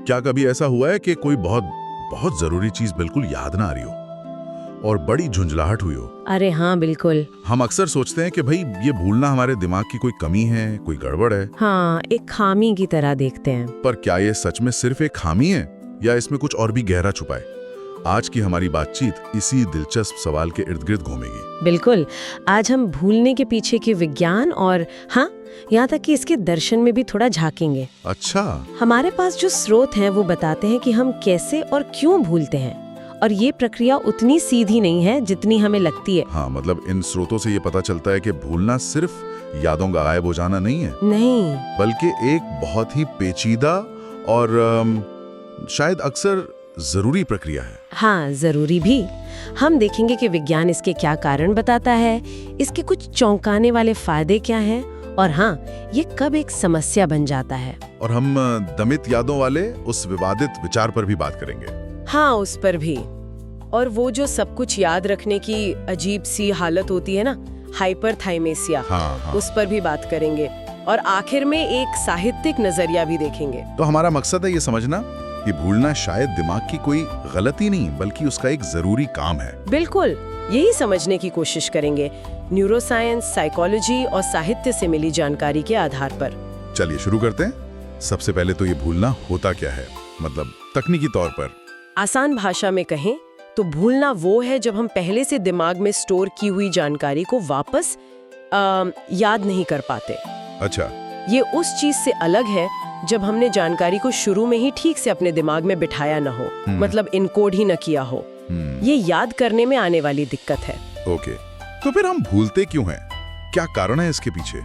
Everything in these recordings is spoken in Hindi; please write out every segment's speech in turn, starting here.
क्या कभी ऐसा हुआ है कि कोई बहुत बहुत जरूरी चीज बिल्कुल याद ना आ रही हो और बड़ी झुंझलाहट हुई हो? अरे हाँ, बिल्कुल। हम अक्सर सोचते हैं कि भाई ये भूलना हमारे दिमाग की कोई कमी है, कोई गड़बड़ है। हाँ, एक खामी की तरह देखते हैं। पर क्या ये सच में सिर्फ एक खामी है या इसमें कुछ और भी गहरा छुपा है? आज की हमारी बातचीत इसी दिलचस्प सवाल के इर्द गिर्द घूमेगी। बिल्कुल। आज हम भूलने के पीछे के विज्ञान और हाँ, यहाँ तक कि इसके दर्शन में भी थोड़ा झांकेंगे। अच्छा। हमारे पास जो स्रोत हैं वो बताते हैं कि हम कैसे और क्यों भूलते हैं, और ये प्रक्रिया उतनी सीधी नहीं है जितनी हमें लगती है। हाँ, मतलब इन स्रोतों से ये पता चलता है कि भूलना सिर्फ यादों का गायब हो जाना नहीं है, नहीं, बल्कि एक बहुत ही पेचीदा और शायद अक्सर जरूरी प्रक्रिया है। हाँ, जरूरी भी। हम देखेंगे कि विज्ञान इसके क्या कारण बताता है, इसके कुछ चौंकाने वाले फायदे क्या हैं, और हाँ, ये कब एक समस्या बन जाता है। और हम दमित यादों वाले उस विवादित विचार पर भी बात करेंगे। हाँ, उस पर भी। और वो जो सब कुछ याद रखने की अजीब सी हालत होती है ना, हाइपरथाइमेसिया, हाँ। उस पर भी बात करेंगे। और आखिर में एक साहित्यिक नजरिया भी देखेंगे। तो हमारा मकसद है ये समझना कि भूलना शायद दिमाग की कोई गलती नहीं, बल्कि उसका एक जरूरी काम है। बिल्कुल, यही समझने की कोशिश करेंगे न्यूरोसाइंस, साइकोलॉजी और साहित्य से मिली जानकारी के आधार पर। चलिए शुरू करते हैं। सबसे पहले तो ये भूलना होता क्या है, मतलब तकनीकी तौर पर। आसान भाषा में कहें तो भूलना वो है जब हम पहले से दिमाग में स्टोर की हुई जानकारी को वापस याद नहीं कर पाते। अच्छा। ये उस चीज से अलग है जब हमने जानकारी को शुरू में ही ठीक से अपने दिमाग में बिठाया न हो, मतलब इनकोड ही न किया हो। ये याद करने में आने वाली दिक्कत है। ओके, तो फिर हम भूलते क्यों हैं? क्या कारण है इसके पीछे?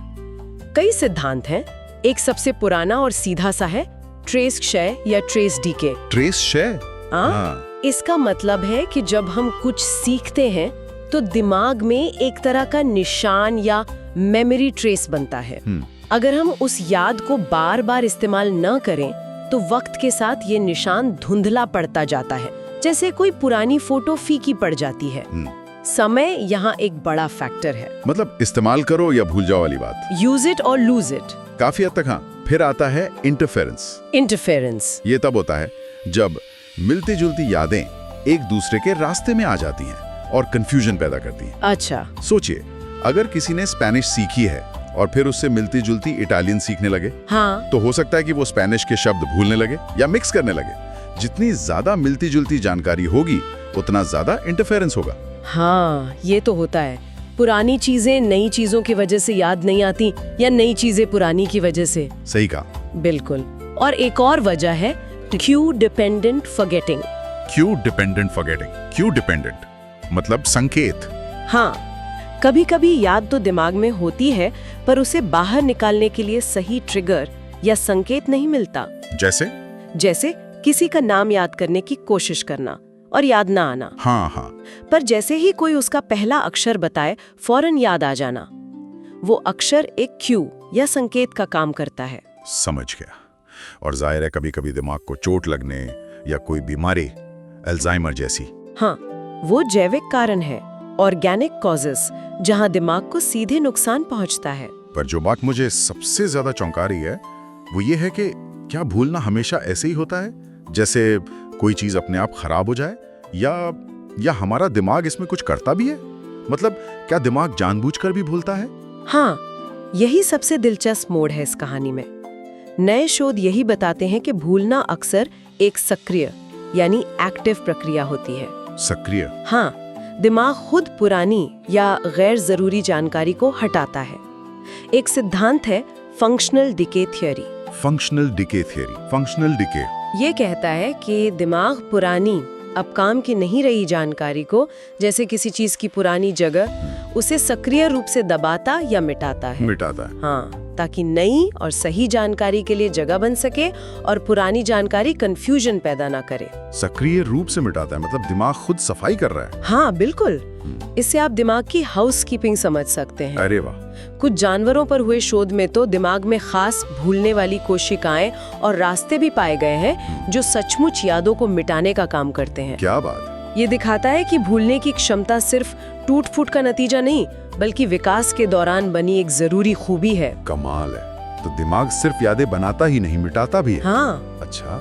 कई सिद्धांत हैं। एक सबसे पुराना और सीधा सा है ट्रेस क्षय या ट्रेस डीके। ट्रेस क्षय? हाँ। इसका मतलब है कि जब हम कुछ सीखते हैं तो दिमाग में एक तरह का निशान या मेमोरी ट्रेस बनता है। अगर हम उस याद को बार बार इस्तेमाल न करें तो वक्त के साथ ये निशान धुंधला पड़ता जाता है, जैसे कोई पुरानी फोटो फीकी पड़ जाती है। समय यहाँ एक बड़ा फैक्टर है। मतलब इस्तेमाल करो या भूल जाओ वाली बात। यूज इट और लूज इट। काफी हद तक हाँ। फिर आता है इंटरफेरेंस। ये तब होता है जब मिलती जुलती यादें एक दूसरे के रास्ते में आ जाती हैं और कंफ्यूजन पैदा करती हैं। अच्छा। सोचिए, अगर किसी ने स्पेनिश सीखी है और फिर उससे मिलती जुलती इटालियन सीखने लगे, हाँ, तो हो सकता है कि वो स्पेनिश के शब्द भूलने लगे या मिक्स करने लगे। जितनी ज्यादा मिलती जुलती जानकारी होगी उतना ज्यादा इंटरफेरेंस होगा। हाँ, ये तो होता है। पुरानी चीजें नई चीजों की वजह से याद नहीं आती या नई चीजें पुरानी की वजह से। सही कहा। बिल्कुल। और एक और वजह है Q dependent forgetting. Q dependent मतलब संकेत। हाँ, कभी कभी याद तो दिमाग में होती है पर उसे बाहर निकालने के लिए सही ट्रिगर या संकेत नहीं मिलता। जैसे किसी का नाम याद करने की कोशिश करना और याद ना आना। हाँ। पर जैसे ही कोई उसका पहला अक्षर बताए फौरन याद आ जाना। वो अक्षर एक क्यू या संकेत का काम करता है। समझ गया। और जाहिर है कभी कभी दिमाग को चोट लगने या कोई बीमारी, अल्जाइमर जैसी। हाँ, वो जैविक कारण है, ऑर्गेनिक कॉजेस, जहाँ दिमाग को सीधे नुकसान पहुँचता है। पर जो बात मुझे सबसे ज्यादा चौंका रही है वो ये है कि क्या भूलना हमेशा ऐसे ही होता है, जैसे कोई चीज अपने आप खराब हो जाए, या हमारा दिमाग इसमें कुछ करता भी है? मतलब क्या दिमाग जानबूझकर भी भूलता है? हाँ, यही सबसे दिलचस्प मोड़ है इस कहानी में। नए शोध यही बताते हैं कि भूलना अक्सर एक सक्रिय यानी एक्टिव प्रक्रिया होती है। सक्रिय? हाँ, दिमाग खुद पुरानी या गैर जरूरी जानकारी को हटाता है। एक सिद्धांत है functional decay theory. Functional decay ये कहता है कि दिमाग पुरानी, अब काम की नहीं रही जानकारी को, जैसे किसी चीज की पुरानी जगह, उसे सक्रिय रूप से दबाता या मिटाता है। हाँ, ताकि नई और सही जानकारी के लिए जगह बन सके और पुरानी जानकारी कंफ्यूजन पैदा ना करे। सक्रिय रूप से मिटाता है मतलब दिमाग खुद सफाई कर रहा है। हाँ, बिल्कुल। इससे आप दिमाग की हाउसकीपिंग समझ सकते हैं। अरे वाह। कुछ जानवरों पर हुए शोध में तो दिमाग में खास भूलने वाली कोशिकाएं और रास्ते भी पाए गए हैं जो सचमुच यादों को मिटाने का काम करते हैं। क्या बात। ये दिखाता है कि भूलने की क्षमता सिर्फ टूट फूट का नतीजा नहीं, बल्कि विकास के दौरान बनी एक जरूरी खूबी है। कमाल है। तो दिमाग सिर्फ यादें बनाता ही नहीं, मिटाता भी है। हाँ। अच्छा,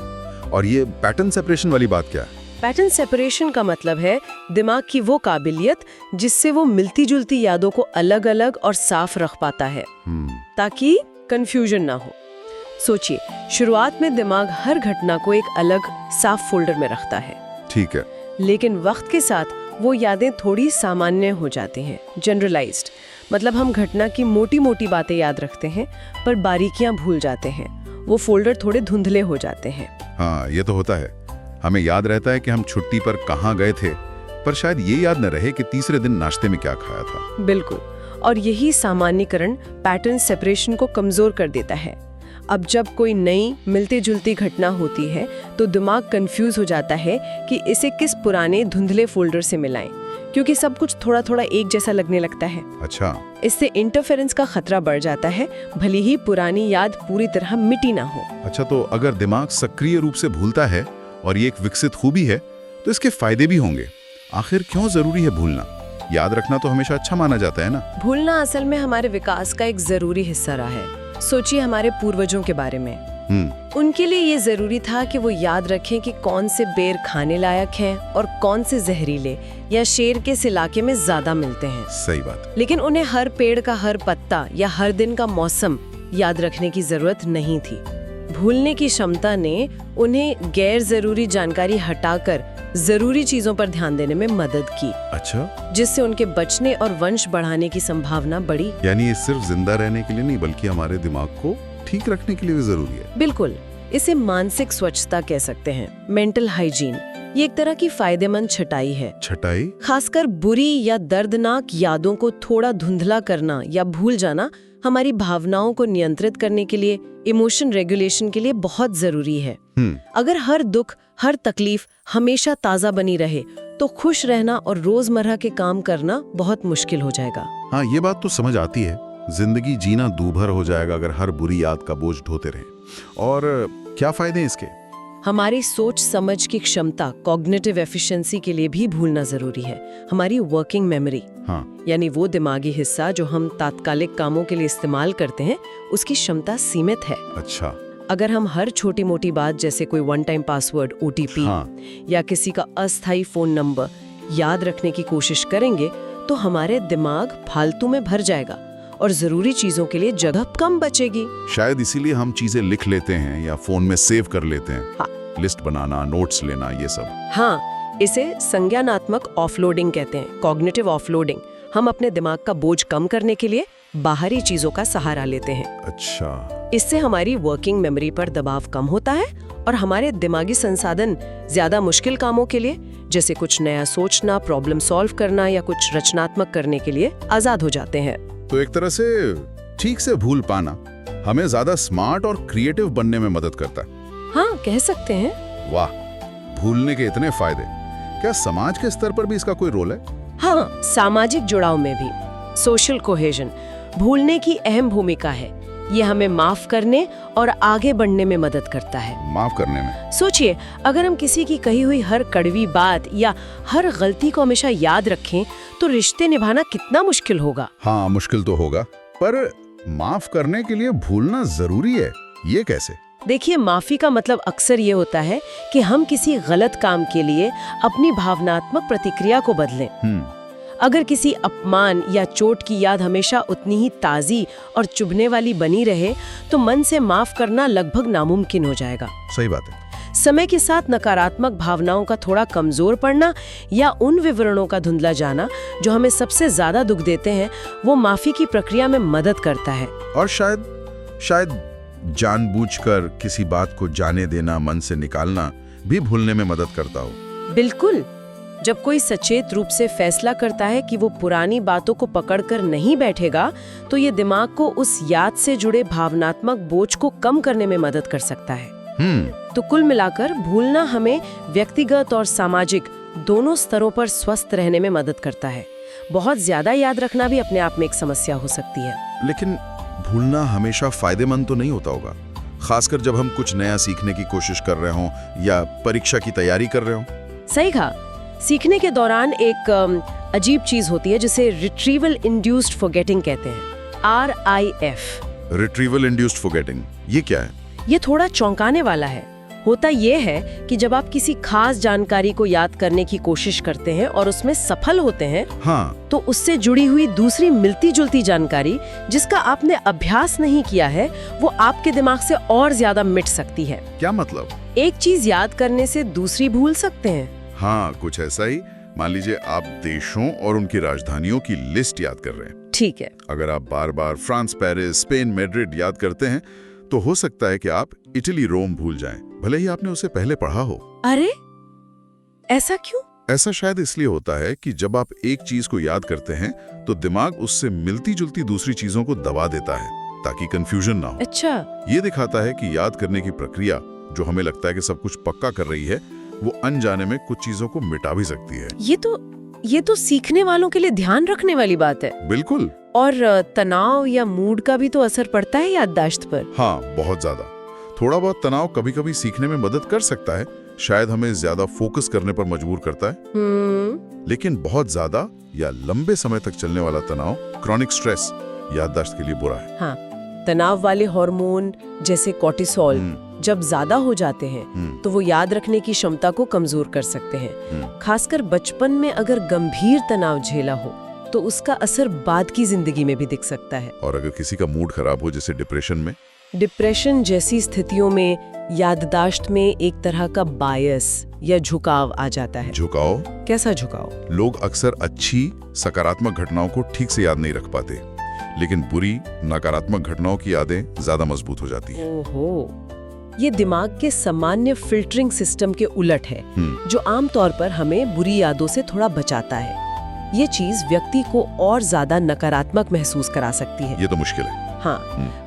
और ये पैटर्न सेपरेशन वाली बात क्या है? पैटर्न सेपरेशन का मतलब है दिमाग की वो काबिलियत जिससे वो मिलती जुलती यादों को अलग अलग और साफ रख पाता है, ताकि कंफ्यूजन ना हो। सोचिए, शुरुआत में दिमाग हर घटना को एक अलग साफ फोल्डर में रखता है। ठीक है। लेकिन वक्त के साथ वो यादें थोड़ी सामान्य हो जाती हैं, जनरलाइज्ड। मतलब हम घटना की मोटी मोटी बातें याद रखते हैं पर बारीकियां भूल जाते हैं। वो फोल्डर थोड़े धुंधले हो जाते हैं। हाँ, ये तो होता है। हमें याद रहता है कि हम छुट्टी पर कहाँ गए थे, पर शायद ये याद न रहे कि तीसरे दिन नाश्ते में क्या खाया था। बिल्कुल, और यही सामान्यीकरण पैटर्न सेपरेशन को कमजोर कर देता है। अब जब कोई नई मिलती जुलती घटना होती है तो दिमाग कंफ्यूज हो जाता है कि इसे किस पुराने धुंधले फोल्डर से मिलाएं, क्योंकि सब कुछ थोड़ा थोड़ा एक जैसा लगने लगता है। अच्छा। इससे इंटरफेरेंस का खतरा बढ़ जाता है, भले ही पुरानी याद पूरी तरह मिटी ना हो। अच्छा, तो अगर दिमाग सक्रिय रूप से भूलता है और ये एक विकसित खूबी है, तो इसके फायदे भी होंगे। आखिर क्यों जरूरी है भूलना? याद रखना तो हमेशा अच्छा माना जाता है ना। भूलना असल में हमारे विकास का एक जरूरी हिस्सा रहा है। सोचिए हमारे पूर्वजों के बारे में। उनके लिए ये जरूरी था कि वो याद रखें कि कौन से बेर खाने लायक हैं और कौन से जहरीले या शेर किस इलाके में ज्यादा मिलते हैं। सही बात। लेकिन उन्हें हर पेड़ का हर पत्ता या हर दिन का मौसम याद रखने की जरूरत नहीं थी। भूलने की क्षमता ने उन्हें गैर जरूरी जानकारी हटाकर जरूरी चीजों पर ध्यान देने में मदद की। अच्छा। जिससे उनके बचने और वंश बढ़ाने की संभावना बढ़ी। यानी ये सिर्फ जिंदा रहने के लिए नहीं, बल्कि हमारे दिमाग को ठीक रखने के लिए भी जरूरी है। बिल्कुल, इसे मानसिक स्वच्छता कह सकते हैं, मेंटल हाइजीन। ये एक तरह की फायदेमंद छटाई है। छटाई? खासकर बुरी या दर्दनाक यादों को थोड़ा धुंधला करना या भूल जाना हमारी भावनाओं को नियंत्रित करने के लिए, इमोशन रेगुलेशन के लिए बहुत जरूरी है। अगर हर दुख, हर तकलीफ हमेशा ताजा बनी रहे तो खुश रहना और रोजमर्रा के काम करना बहुत मुश्किल हो जाएगा। हाँ, ये बात तो समझ आती है। जिंदगी जीना दूभर हो जाएगा अगर हर बुरी याद का बोझ ढोते रहे। और क्या फायदे हैं इसके? हमारी सोच समझ की क्षमता, कॉग्निटिव एफिशिएंसी के लिए भी भूलना जरूरी है। हमारी वर्किंग मेमोरी, यानी वो दिमागी हिस्सा जो हम तात्कालिक कामों के लिए इस्तेमाल करते हैं, उसकी क्षमता सीमित है। अच्छा। अगर हम हर छोटी मोटी बात जैसे कोई वन टाइम पासवर्ड, OTP या किसी का अस्थायी फोन नंबर याद रखने की कोशिश करेंगे तो हमारे दिमाग फालतू में भर जाएगा और जरूरी चीजों के लिए जगह कम बचेगी। शायद इसीलिए हम चीजें लिख लेते हैं या फोन में सेव कर लेते हैं। लिस्ट बनाना, नोट्स लेना, ये सब। हाँ, इसे संज्ञानात्मक ऑफलोडिंग कहते हैं, कॉग्निटिव ऑफलोडिंग। हम अपने दिमाग का बोझ कम करने के लिए बाहरी चीजों का सहारा लेते हैं। अच्छा। इससे हमारी वर्किंग मेमोरी पर दबाव कम होता है और हमारे दिमागी संसाधन ज्यादा मुश्किल कामों के लिए, जैसे कुछ नया सोचना, प्रॉब्लम सॉल्व करना या कुछ रचनात्मक करने के लिए आजाद हो जाते हैं। तो एक तरह से ठीक से भूल पाना हमें ज्यादा स्मार्ट और क्रिएटिव बनने में मदद करता है। हाँ, कह सकते हैं। वाह, भूलने के इतने फायदे। क्या समाज के स्तर पर भी इसका कोई रोल है? हाँ, सामाजिक जुड़ाव में भी, सोशल कोहेजन भूलने की अहम भूमिका है। ये हमें माफ करने और आगे बढ़ने में मदद करता है। माफ करने में? सोचिए, अगर हम किसी की कही हुई हर कड़वी बात या हर गलती को हमेशा याद रखें तो रिश्ते निभाना कितना मुश्किल होगा। हाँ, मुश्किल तो होगा, पर माफ करने के लिए भूलना जरूरी है, ये कैसे? देखिए, माफी का मतलब अक्सर ये होता है कि हम किसी गलत काम के लिए अपनी भावनात्मक प्रतिक्रिया को बदलें। अगर किसी अपमान या चोट की याद हमेशा उतनी ही ताज़ी और चुभने वाली बनी रहे तो मन से माफ करना लगभग नामुमकिन हो जाएगा। सही बात है। समय के साथ नकारात्मक भावनाओं का थोड़ा कमजोर पड़ना या उन विवरणों का धुंधला जाना जो हमें सबसे ज्यादा दुख देते हैं, वो माफी की प्रक्रिया में मदद करता है। और शायद जानबूझकर किसी बात को जाने देना, मन से निकालना भी भूलने में मदद करता हो। बिल्कुल। जब कोई सचेत रूप से फैसला करता है कि वो पुरानी बातों को पकड़कर नहीं बैठेगा तो ये दिमाग को उस याद से जुड़े भावनात्मक बोझ को कम करने में मदद कर सकता है। तो कुल मिलाकर भूलना हमें व्यक्तिगत और सामाजिक दोनों स्तरों पर स्वस्थ रहने में मदद करता है। बहुत ज्यादा याद रखना भी अपने आप में एक समस्या हो सकती है। लेकिन भूलना हमेशा फायदेमंद तो नहीं होता होगा, खासकर जब हम कुछ नया सीखने की कोशिश कर रहे हों या परीक्षा की तैयारी कर रहे हों। सही कहा। सीखने के दौरान एक अजीब चीज होती है जिसे रिट्रीवल इंड्यूस्ड फॉरगेटिंग कहते हैं, RIF। रिट्रीवल इंड्यूस्ड फॉरगेटिंग, ये क्या है? ये थोड़ा चौंकाने वाला है। होता ये है कि जब आप किसी खास जानकारी को याद करने की कोशिश करते हैं और उसमें सफल होते हैं, हाँ, तो उससे जुड़ी हुई दूसरी मिलती जुलती जानकारी जिसका आपने अभ्यास नहीं किया है, वो आपके दिमाग से और ज्यादा मिट सकती है। क्या मतलब? एक चीज याद करने से दूसरी भूल सकते हैं। हाँ, कुछ ऐसा ही। मान लीजिए आप देशों और उनकी राजधानियों की लिस्ट याद कर रहे हैं। ठीक है। अगर आप बार बार फ्रांस, पेरिस, स्पेन, मैड्रिड याद करते हैं तो हो सकता है कि आप इटली, रोम भूल जाएं, भले ही आपने उसे पहले पढ़ा हो। अरे, ऐसा क्यों? ऐसा शायद इसलिए होता है कि जब आप एक चीज को याद करते हैं तो दिमाग उससे मिलती जुलती दूसरी चीजों को दबा देता है ताकि कंफ्यूजन ना हो। अच्छा। ये दिखाता है कि याद करने की प्रक्रिया, जो हमें लगता है कि सब कुछ पक्का कर रही है, वो अनजाने में कुछ चीजों को मिटा भी सकती है। ये तो सीखने वालों के लिए ध्यान रखने वाली बात है। बिल्कुल। और तनाव या मूड का भी तो असर पड़ता है याददाश्त पर। हाँ, बहुत ज्यादा। थोड़ा बहुत तनाव कभी-कभी सीखने में मदद कर सकता है, शायद हमें ज्यादा फोकस करने पर मजबूर करता है। लेकिन बहुत ज्यादा या लंबे समय तक चलने वाला तनाव, क्रॉनिक स्ट्रेस, याददाश्त के लिए बुरा है। हाँ, तनाव वाले हार्मोन जैसे कोर्टिसोल जब ज्यादा हो जाते हैं तो वो याद रखने की क्षमता को कमजोर कर सकते हैं। खासकर बचपन में अगर गंभीर तनाव झेला हो तो उसका असर बाद की जिंदगी में भी दिख सकता है। और अगर किसी का मूड खराब हो, जैसे डिप्रेशन जैसी स्थितियों में याददाश्त में एक तरह का बायस या झुकाव आ जाता है। झुकाव? कैसा झुकाव? लोग अक्सर अच्छी, सकारात्मक घटनाओं को ठीक से याद नहीं रख पाते, लेकिन बुरी, नकारात्मक घटनाओं की यादें ज्यादा मजबूत हो जाती हैं। ओहो, ये दिमाग के सामान्य फिल्टरिंग सिस्टम के उलट है, जो आमतौर पर हमें बुरी यादों से थोड़ा बचाता है। ये चीज व्यक्ति को और ज्यादा नकारात्मक महसूस करा सकती है। ये तो मुश्किल है। हाँ,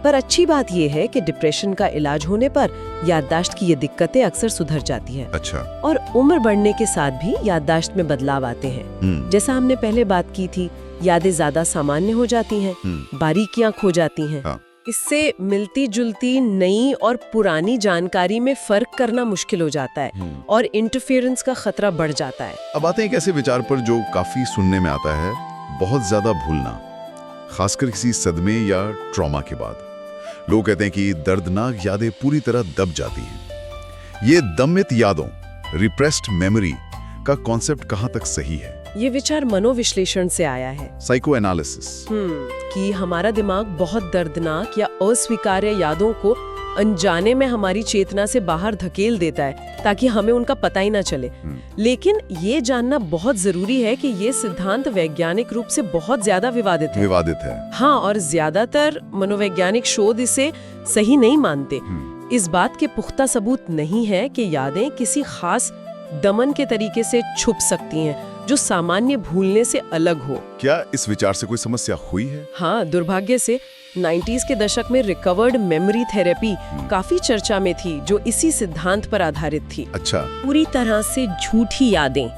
पर अच्छी बात ये है कि डिप्रेशन का इलाज होने पर याददाश्त की ये दिक्कतें अक्सर सुधर जाती हैं। अच्छा। और उम्र बढ़ने के साथ भी याददाश्त में बदलाव आते हैं। जैसा हमने पहले बात की थी, यादें ज्यादा सामान्य हो जाती हैं, बारीकियां खो जाती हैं। हाँ। इससे मिलती जुलती नई और पुरानी जानकारी में फर्क करना मुश्किल हो जाता है और इंटरफेरेंस का खतरा बढ़ जाता है। अब आते हैं एक ऐसे विचार पर जो काफी सुनने में आता है, बहुत ज्यादा भूलना, खासकर किसी सदमे या ट्रॉमा के बाद। लोग कहते हैं कि दर्दनाक यादें पूरी तरह दब जाती हैं। ये दमित यादों, रिप्रेस्ड मेमोरी का कॉन्सेप्ट कहां तक सही है? ये विचार मनोविश्लेषण से आया है, साइको एनालिसिस, कि हमारा दिमाग बहुत दर्दनाक या अस्वीकार्य यादों को अनजाने में हमारी चेतना से बाहर धकेल देता है ताकि हमें उनका पता ही ना चले। लेकिन ये जानना बहुत जरूरी है कि ये सिद्धांत वैज्ञानिक रूप से बहुत ज्यादा विवादित है। हाँ, और ज्यादातर मनोवैज्ञानिक शोध इसे सही नहीं मानते। इस बात के पुख्ता सबूत नहीं है कि यादें किसी खास दमन के तरीके से छुप सकती हैं जो सामान्य भूलने से अलग हो। क्या इस विचार से कोई समस्या हुई है? हाँ, दुर्भाग्य से 90s के दशक में रिकवर्ड मेमोरी थेरेपी काफी चर्चा में थी, जो इसी सिद्धांत पर आधारित थी। अच्छा। पूरी तरह से झूठी यादें,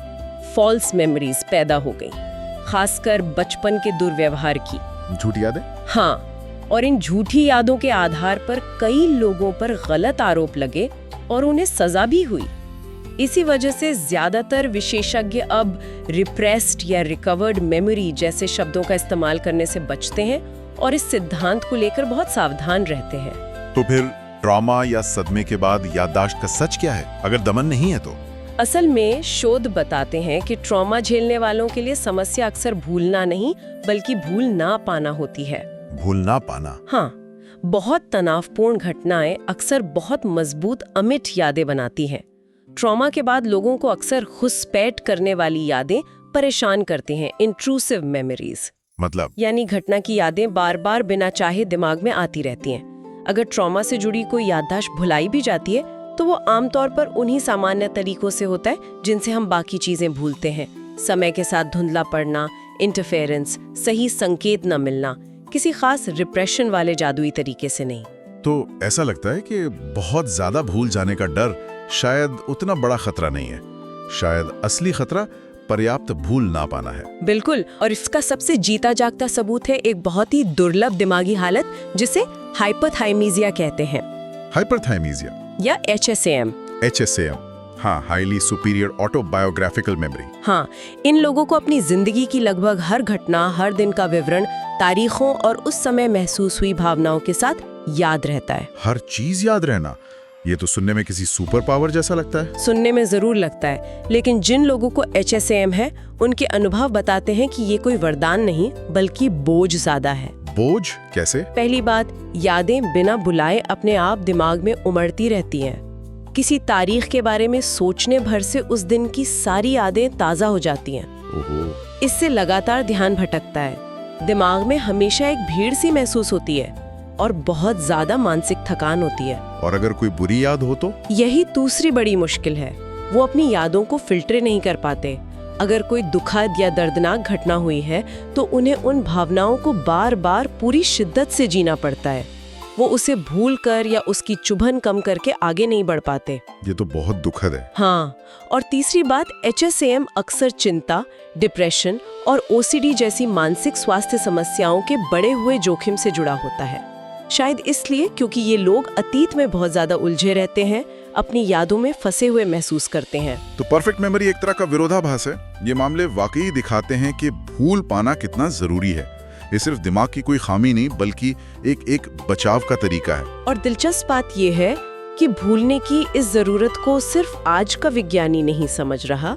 फॉल्स मेमोरीज पैदा हो गई, खासकर बचपन के दुर्व्यवहार की। झूठी यादें? हाँ, और इन झूठी यादों के आधार पर कई लोगों पर गलत आरोप लगे और उन्हें सजा भी हुई। इसी वजह से ज्यादातर विशेषज्ञ अब रिप्रेस्ड या रिकवर्ड मेमोरी जैसे शब्दों का इस्तेमाल करने से बचते हैं और इस सिद्धांत को लेकर बहुत सावधान रहते हैं। तो फिर ट्रॉमा या सदमे के बाद याददाश्त का सच क्या है, अगर दमन नहीं है तो? असल में शोध बताते हैं कि ट्रॉमा झेलने वालों के लिए समस्या अक्सर भूलना नहीं बल्कि भूल ना पाना होती है। भूल ना पाना? हाँ, बहुत तनावपूर्ण घटनाएं अक्सर बहुत मजबूत अमिट यादें बनाती हैं। ट्रॉमा के बाद लोगों को अक्सर घुसपैठ करने वाली यादें परेशान करती हैं, इंट्रूसिव मेमोरीज। मतलब? यानी घटना की यादें बार बार बिना चाहे दिमाग में आती रहती हैं। अगर ट्रॉमा से जुड़ी कोई याददाश्त भुलाई भी जाती है तो वो आमतौर पर उन्हीं सामान्य तरीकों से होता है जिनसे हम बाकी चीजें भूलते हैं। समय के साथ धुंधला पड़ना, इंटरफेरेंस, सही संकेत न मिलना, किसी खास रिप्रेशन वाले जादुई तरीके से नहीं। तो ऐसा लगता है कि बहुत ज्यादा भूल जाने का डर शायद उतना बड़ा खतरा नहीं है, शायद असली खतरा पर्याप्त भूल ना पाना है। बिल्कुल, और इसका सबसे जीता जागता सबूत है एक बहुत ही दुर्लभ दिमागी हालत जिसे हाइपरथाइमीजिया कहते हैं। हाइपरथाइमीजिया या HSAM। HSAM, हाँ, हाईली सुपीरियर ऑटोबायोग्राफिकल मेमोरी। हाँ, इन लोगों को अपनी जिंदगी की लगभग हर घटना, हर दिन का विवरण, तारीखों और उस समय महसूस हुई भावनाओं के साथ याद रहता है। हर चीज याद रहना, ये तो सुनने में किसी सुपर पावर जैसा लगता है। सुनने में जरूर लगता है, लेकिन जिन लोगों को HSAM है उनके अनुभव बताते हैं कि ये कोई वरदान नहीं बल्कि बोझ ज्यादा है। बोझ कैसे? पहली बात, यादें बिना बुलाए अपने आप दिमाग में उमड़ती रहती हैं। किसी तारीख के बारे में सोचने भर से उस दिन की सारी यादें ताज़ा हो जाती हैं। ओहो। इससे लगातार ध्यान भटकता है, दिमाग में हमेशा एक भीड़ सी महसूस होती है और बहुत ज्यादा मानसिक थकान होती है। और अगर कोई बुरी याद हो तो? यही दूसरी बड़ी मुश्किल है, वो अपनी यादों को फिल्टर नहीं कर पाते। अगर कोई दुखद या दर्दनाक घटना हुई है तो उन्हें उन भावनाओं को बार बार पूरी शिद्दत से जीना पड़ता है। वो उसे भूल कर या उसकी चुभन कम करके आगे नहीं बढ़ पाते। ये तो बहुत दुखद है। हाँ, और तीसरी बात, HSAM अक्सर चिंता, डिप्रेशन और OCD जैसी मानसिक स्वास्थ्य समस्याओं के बढ़े हुए जोखिम से जुड़ा होता है। शायद इसलिए क्योंकि ये लोग अतीत में बहुत ज्यादा उलझे रहते हैं, अपनी यादों में फंसे हुए महसूस करते हैं। तो परफेक्ट मेमोरी एक तरह का विरोधाभास है। ये मामले वाकई दिखाते हैं कि भूल पाना कितना जरूरी है। ये सिर्फ दिमाग की कोई खामी नहीं बल्कि एक बचाव का तरीका है। और दिलचस्प बात यह है कि भूलने की इस जरूरत को सिर्फ आज का विज्ञानी नहीं समझ रहा।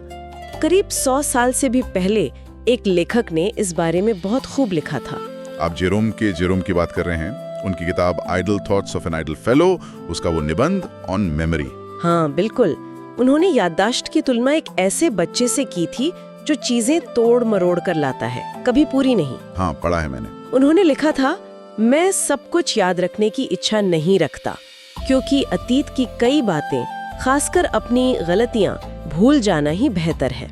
करीब 100 साल से भी पहले एक लेखक ने इस बारे में बहुत खूब लिखा था। आप जेरोम की बात कर रहे हैं। उनकी किताब Idle Thoughts of an Idle Fellow, उसका वो निबंध ऑन मेमोरी। हाँ बिल्कुल, उन्होंने याददाश्त की तुलना एक ऐसे बच्चे से की थी जो चीजें तोड़ मरोड़ कर लाता है, कभी पूरी नहीं। हाँ, पढ़ा है मैंने। उन्होंने लिखा था, मैं सब कुछ याद रखने की इच्छा नहीं रखता क्योंकि अतीत की कई बातें, खासकर अपनी गलतियां, भूल जाना ही बेहतर है।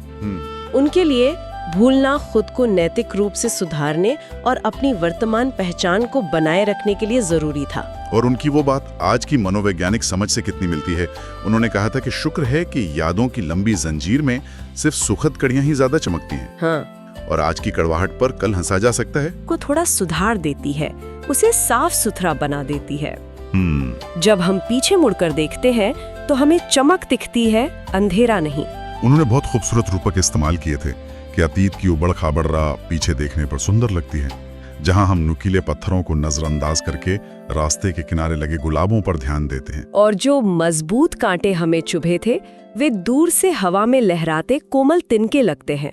उनके लिए भूलना खुद को नैतिक रूप से सुधारने और अपनी वर्तमान पहचान को बनाए रखने के लिए जरूरी था। और उनकी वो बात आज की मनोवैज्ञानिक समझ से कितनी मिलती है। उन्होंने कहा था कि शुक्र है कि यादों की लंबी जंजीर में सिर्फ सुखद कड़ियां ही ज्यादा चमकती हैं। हाँ। और आज की कड़वाहट पर कल हंसा जा सकता है। को थोड़ा सुधार देती है, उसे साफ सुथरा बना देती है। जब हम पीछे मुड़कर देखते हैं तो हमें चमक दिखती है, अंधेरा नहीं। उन्होंने बहुत खूबसूरत रूपक इस्तेमाल किए थे कि अतीत की उबड़ खाबड़ राह पीछे देखने पर सुंदर लगती है। जहां हम नुकीले पत्थरों को नजरअंदाज करके रास्ते के किनारे लगे गुलाबों पर ध्यान देते हैं। और जो मजबूत कांटे हमें चुभे थे वे दूर से हवा में लहराते कोमल तिनके लगते हैं।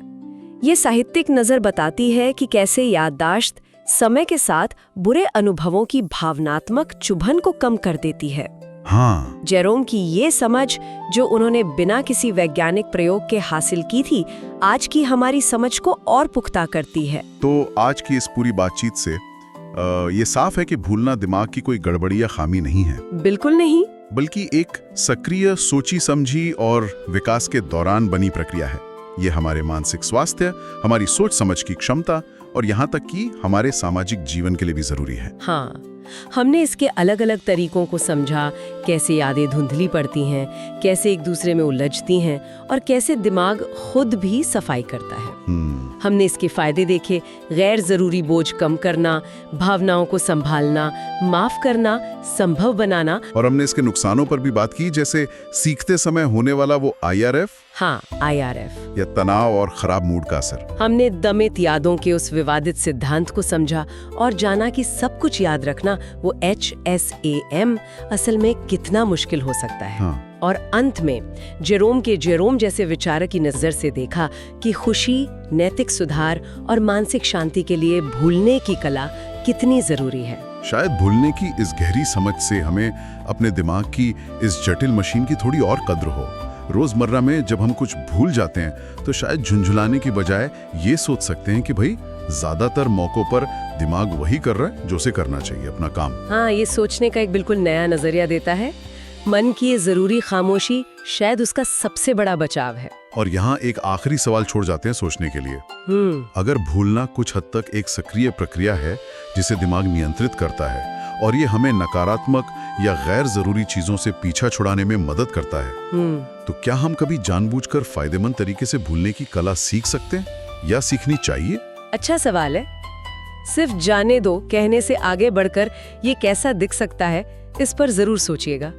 ये साहित्यिक नजर बताती है कि कैसे याददाश्त समय के साथ बुरे अनुभवों की भावनात्मक चुभन को कम कर देती है। हाँ। जेरोम की ये समझ जो उन्होंने बिना किसी वैज्ञानिक प्रयोग के हासिल की थी, आज की हमारी समझ को और पुख्ता करती है। तो आज की इस पूरी बातचीत से ये साफ है कि भूलना दिमाग की कोई गड़बड़ी या खामी नहीं है। बिल्कुल नहीं, बल्कि एक सक्रिय, सोची समझी और विकास के दौरान बनी प्रक्रिया है। ये हमारे मानसिक स्वास्थ्य, हमारी सोच समझ की क्षमता और यहाँ तक कि हमारे सामाजिक जीवन के लिए भी जरूरी है। हाँ, हमने इसके अलग अलग तरीकों को समझा, कैसे यादें धुंधली पड़ती हैं, कैसे एक दूसरे में उलझती हैं और कैसे दिमाग खुद भी सफाई करता है। हमने इसके फायदे देखे, गैर जरूरी बोझ कम करना, भावनाओं को संभालना, माफ करना संभव बनाना। और हमने इसके नुकसानों पर भी बात की, जैसे सीखते समय होने वाला वो IRF। हाँ, IRF या तनाव और खराब मूड का असर। हमने दमित यादों के उस विवादित सिद्धांत को समझा और जाना कि सब कुछ याद रखना, वो HSAM असल में कितना मुश्किल हो सकता है। हाँ। और अंत में जेरोम जैसे विचारक की नजर से देखा कि खुशी, नैतिक सुधार और मानसिक शांति के लिए भूलने की कला कितनी जरूरी है। शायद भूलने की इस गहरी समझ से हमें अपने दिमाग की इस जटिल मशीन की थोड़ी और कद्र हो। रोजमर्रा में जब हम कुछ भूल जाते हैं तो शायद झुंझुलाने की बजाय ये सोच सकते हैं कि भाई ज्यादातर मौकों पर दिमाग वही कर रहा है जो उसे करना चाहिए, अपना काम। हाँ, ये सोचने का एक बिल्कुल नया नजरिया देता है। मन की ये जरूरी खामोशी शायद उसका सबसे बड़ा बचाव है। और यहाँ एक आखिरी सवाल छोड़ जाते हैं सोचने के लिए। अगर भूलना कुछ हद तक एक सक्रिय प्रक्रिया है जिसे दिमाग नियंत्रित करता है और ये हमें नकारात्मक या गैर जरूरी चीजों से पीछा छुड़ाने में मदद करता है, तो क्या हम कभी जानबूझकर फायदेमंद तरीके से भूलने की कला सीख सकते हैं या सीखनी चाहिए? अच्छा सवाल है। सिर्फ जाने दो कहने से आगे बढ़कर ये कैसा दिख सकता है, इस पर जरूर सोचिएगा।